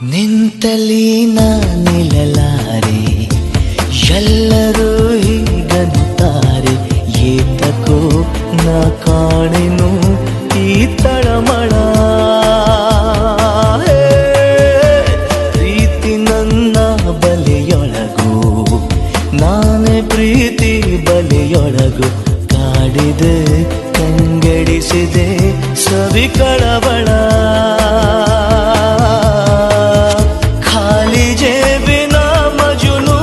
ನಿಂತಲಿ ನಾ ನಿಲ್ಲಲಾರೆ, ಎಲ್ಲರೂ ಹೀಗಂತಾರೆ, ಏತಕೋ ನಾ ಕಾಣೆನು ಈ ತಳಮಳ. ಪ್ರೀತಿ ನನ್ನ ಬಲೆಯೊಳಗು, ನಾನೇ ಪ್ರೀತಿ ಬಲೆಯೊಳಗು, ಕಾಡಿದೆ ಕಂಗೆಡಿಸಿದೆ ಸವಿ ಕಳವಳ. ಖಾಲಿ ಜೇಬಿನ ಮಜುನು,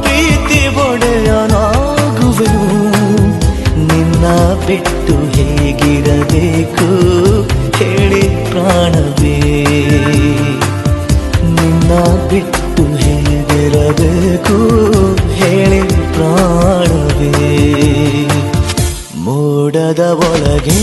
ಪ್ರೀತಿ ಒಡೆಯನಾಗುವೆನು, ನಿನ್ನ ಬಿಟ್ಟು ಹೇಗಿರಬೇಕು ಹೇಳಿ ಪ್ರಾಣವೇ, ನಿನ್ನ ಬಿಟ್ಟು ಹೇಗಿರಬೇಕು ಹೇಳಿ ಪ್ರಾಣವೇ. ಮೋಡದ ಒಳಗೆ